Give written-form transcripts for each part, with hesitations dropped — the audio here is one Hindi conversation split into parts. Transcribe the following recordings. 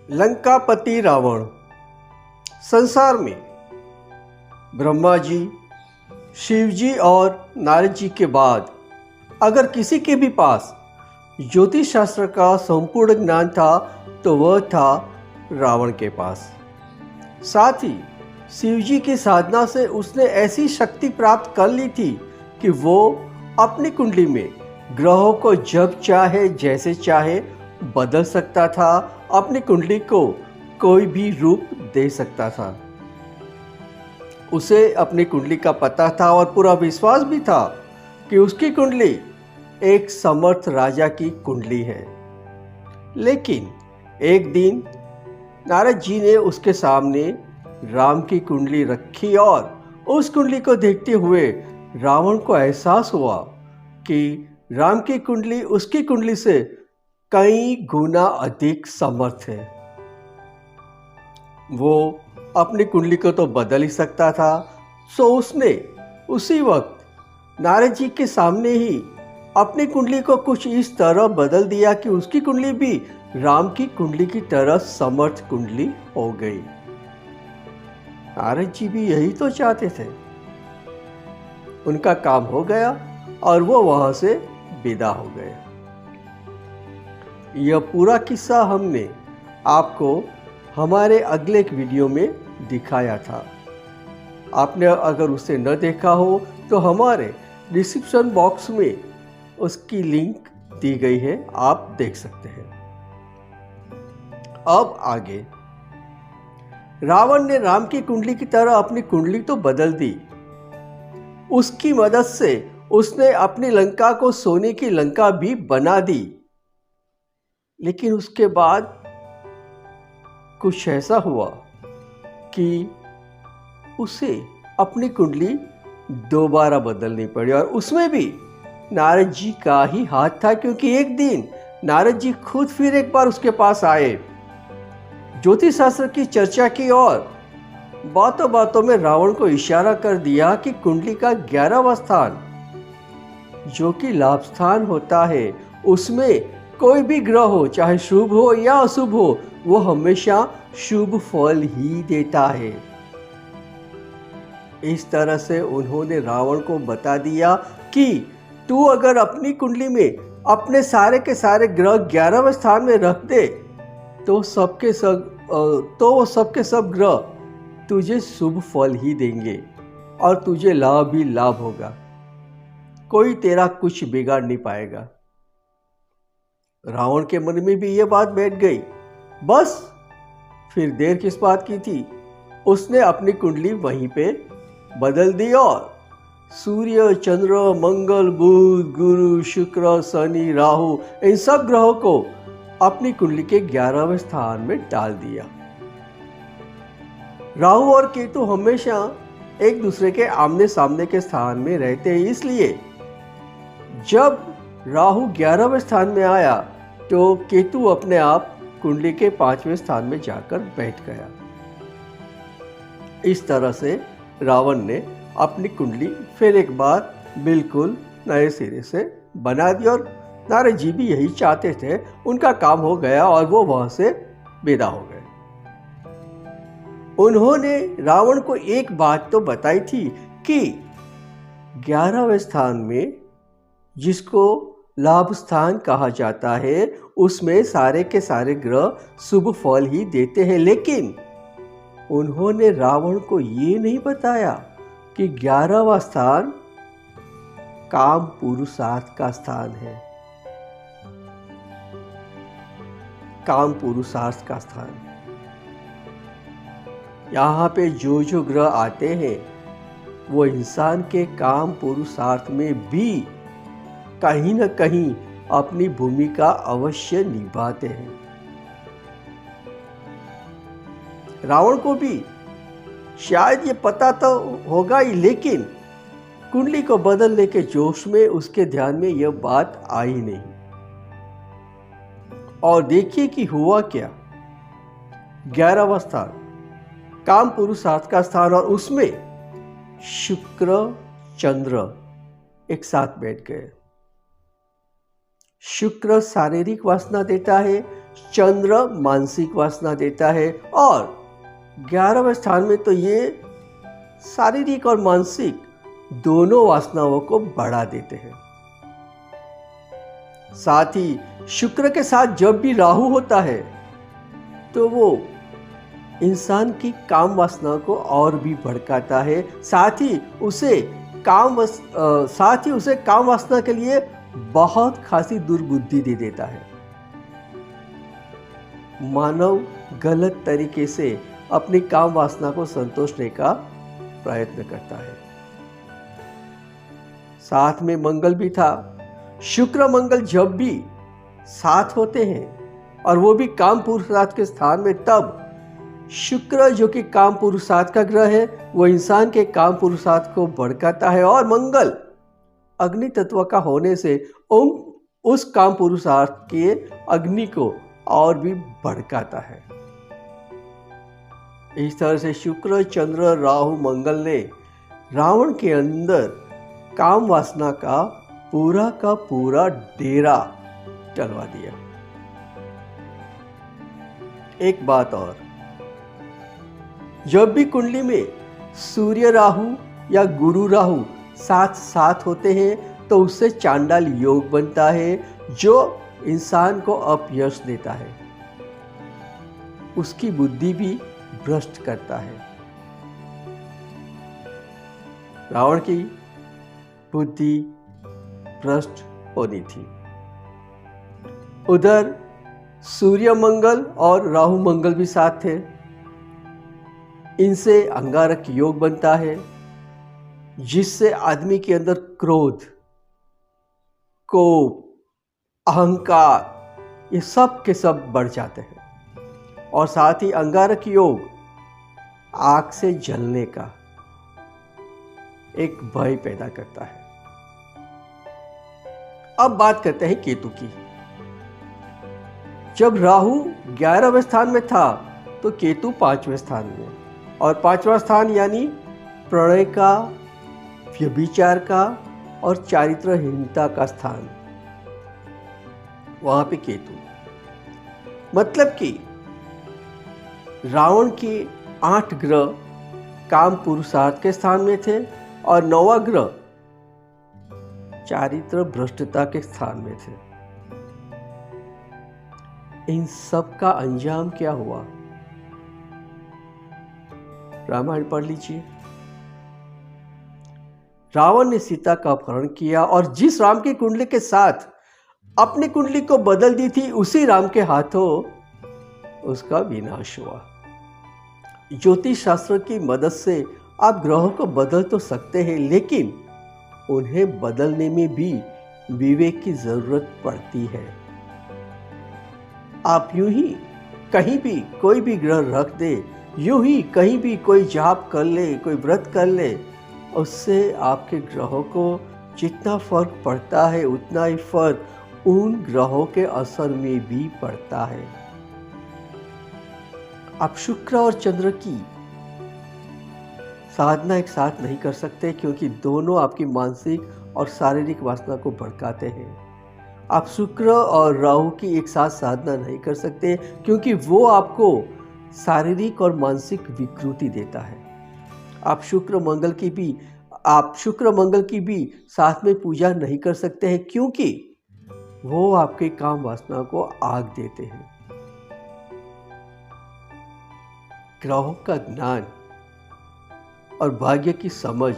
लंकापति रावण। संसार में ब्रह्मा जी, शिव जी और नारद जी के बाद अगर किसी के भी पास ज्योतिष शास्त्र का संपूर्ण ज्ञान था तो वह था रावण के पास। साथ ही शिव जी की साधना से उसने ऐसी शक्ति प्राप्त कर ली थी कि वो अपनी कुंडली में ग्रहों को जब चाहे जैसे चाहे बदल सकता था, अपनी कुंडली को कोई भी रूप दे सकता था। उसे अपनी कुंडली का पता था और पूरा विश्वास भी था कि उसकी कुंडली एक समर्थ राजा की कुंडली है। लेकिन एक दिन नारद जी ने उसके सामने राम की कुंडली रखी और उस कुंडली को देखते हुए रावण को एहसास हुआ कि राम की कुंडली उसकी कुंडली से कई गुना अधिक समर्थ है। वो अपनी कुंडली को तो बदल ही सकता था, सो उसने उसी वक्त नारद जी के सामने ही अपनी कुंडली को कुछ इस तरह बदल दिया कि उसकी कुंडली भी राम की कुंडली की तरह समर्थ कुंडली हो गई। नारद जी भी यही तो चाहते थे। उनका काम हो गया और वो वहां से विदा हो गए। यह पूरा किस्सा हमने आपको हमारे अगले एक वीडियो में दिखाया था। आपने अगर उसे न देखा हो तो हमारे डिस्क्रिप्शन बॉक्स में उसकी लिंक दी गई है, आप देख सकते हैं। अब आगे, रावण ने राम की कुंडली की तरह अपनी कुंडली तो बदल दी। उसकी मदद से उसने अपनी लंका को सोने की लंका भी बना दी। लेकिन उसके बाद कुछ ऐसा हुआ कि उसे अपनी कुंडली दोबारा बदलनी पड़ी और उसमें भी नारद जी का ही हाथ था, क्योंकि एक दिन नारद जी खुद फिर एक बार उसके पास आए, ज्योतिष शास्त्र की चर्चा की और बातों बातों में रावण को इशारा कर दिया कि कुंडली का 11वां स्थान जो कि लाभ स्थान होता है, उसमें कोई भी ग्रह हो, चाहे शुभ हो या अशुभ हो, वो हमेशा शुभ फल ही देता है। इस तरह से उन्होंने रावण को बता दिया कि तू अगर अपनी कुंडली में अपने सारे के सारे ग्रह 11वें स्थान में रख दे तो सबके सब ग्रह तुझे शुभ फल ही देंगे और तुझे लाभ ही लाभ होगा, कोई तेरा कुछ बिगाड़ नहीं पाएगा। रावण के मन में भी यह बात बैठ गई। बस फिर देर किस बात की थी, उसने अपनी कुंडली वहीं पे बदल दी और सूर्य, चंद्र, मंगल, बुध, गुरु, शुक्र, शनि, राहु, इन सब ग्रहों को अपनी कुंडली के 11वें स्थान में डाल दिया। राहु और केतु हमेशा एक दूसरे के आमने सामने के स्थान में रहते हैं, इसलिए जब राहु 11वें स्थान में आया तो केतु अपने आप कुंडली के 5वें स्थान में जाकर बैठ गया। इस तरह से रावण ने अपनी कुंडली फिर एक बार बिल्कुल नए सिरे से बना दी और नारद जी भी यही चाहते थे। उनका काम हो गया और वो वहां से विदा हो गए। उन्होंने रावण को एक बात तो बताई थी कि 11वें स्थान में, जिसको लाभ स्थान कहा जाता है, उसमें सारे के सारे ग्रह शुभ फल ही देते हैं। लेकिन उन्होंने रावण को ये नहीं बताया कि 11वां स्थान काम पुरुषार्थ का स्थान है। काम पुरुषार्थ का स्थान, यहाँ पे जो ग्रह आते हैं वो इंसान के काम पुरुषार्थ में भी कहीं न कहीं अपनी भूमिका अवश्य निभाते हैं। रावण को भी शायद ये पता तो होगा ही, लेकिन कुंडली को बदलने के जोश में उसके ध्यान में यह बात आई नहीं। और देखिए कि हुआ क्या। 11वां स्थान काम पुरुषार्थ का स्थान और उसमें शुक्र चंद्र एक साथ बैठ गए। शुक्र शारीरिक वासना देता है, चंद्र मानसिक वासना देता है और 11वें स्थान में तो ये शारीरिक और मानसिक दोनों वासनाओं को बढ़ा देते हैं। साथ ही शुक्र के साथ जब भी राहु होता है तो वो इंसान की काम वासना को और भी भड़काता है, साथ ही उसे काम वासना के लिए बहुत खासी दुर्बुद्धि दे देता है। मानव गलत तरीके से अपनी काम वासना को संतोषने का प्रयत्न करता है। साथ में मंगल भी था। शुक्र मंगल जब भी साथ होते हैं और वो भी काम पुरुषार्थ के स्थान में, तब शुक्र जो कि काम पुरुषार्थ का ग्रह है वो इंसान के काम पुरुषार्थ को भड़काता है और मंगल अग्नि तत्व का होने से उस काम पुरुषार्थ के अग्नि को और भी भड़काता है। इस तरह से शुक्र, चंद्र, राहु, मंगल ने रावण के अंदर काम वासना का पूरा डेरा डलवा दिया। एक बात और, जब भी कुंडली में सूर्य राहु या गुरु राहु साथ साथ होते हैं तो उससे चांडाल योग बनता है जो इंसान को अपयश देता है, उसकी बुद्धि भी भ्रष्ट करता है। रावण की बुद्धि भ्रष्ट होनी थी। उधर सूर्य मंगल और राहु मंगल भी साथ थे। इनसे अंगारक योग बनता है जिससे आदमी के अंदर क्रोध, कोप, अहंकार ये सब के सब बढ़ जाते हैं। और साथ ही अंगारक योग आग से जलने का एक भय पैदा करता है। अब बात करते हैं केतु की। जब राहु 11वें स्थान में था तो केतु 5वें स्थान में, और 5वां स्थान यानी प्रणय का, व्यभिचार का और चारित्रहीनता का स्थान, वहां पे केतु। मतलब कि रावण के 8 ग्रह काम पुरुषार्थ के स्थान में थे और 9वां ग्रह चारित्र भ्रष्टता के स्थान में थे। इन सब का अंजाम क्या हुआ? रामायण पढ़ लीजिए। रावण ने सीता का अपहरण किया और जिस राम की कुंडली के साथ अपनी कुंडली को बदल दी थी उसी राम के हाथों उसका विनाश हुआ। ज्योतिष शास्त्र की मदद से आप ग्रहों को बदल तो सकते हैं, लेकिन उन्हें बदलने में भी विवेक की जरूरत पड़ती है। आप यूं ही कहीं भी कोई भी ग्रह रख दे, यूं ही कहीं भी कोई जाप कर ले, कोई व्रत कर ले, उससे आपके ग्रहों को जितना फर्क पड़ता है उतना ही फर्क उन ग्रहों के असर में भी पड़ता है। आप शुक्र और चंद्र की साधना एक साथ नहीं कर सकते क्योंकि दोनों आपकी मानसिक और शारीरिक वासना को भड़काते हैं। आप शुक्र और राहु की एक साथ साधना नहीं कर सकते क्योंकि वो आपको शारीरिक और मानसिक विकृति देता है। आप शुक्र मंगल की भी साथ में पूजा नहीं कर सकते हैं क्योंकि वो आपके काम वासना को आग देते हैं। ग्रहों का ज्ञान और भाग्य की समझ,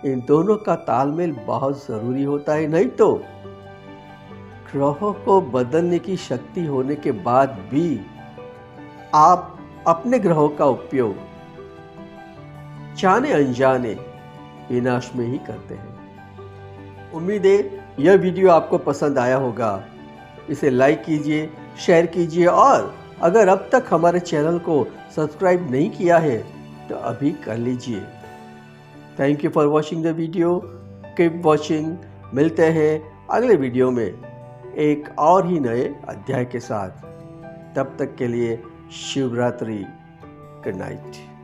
इन दोनों का तालमेल बहुत जरूरी होता है, नहीं तो ग्रहों को बदलने की शक्ति होने के बाद भी आप अपने ग्रहों का उपयोग जाने अनजाने विनाश में ही करते हैं। उम्मीद है यह वीडियो आपको पसंद आया होगा। इसे लाइक कीजिए, शेयर कीजिए और अगर अब तक हमारे चैनल को सब्सक्राइब नहीं किया है तो अभी कर लीजिए। Thank you for watching the video. Keep watching. मिलते हैं अगले वीडियो में एक और ही नए अध्याय के साथ। तब तक के लिए शिव रात्रि। Good night.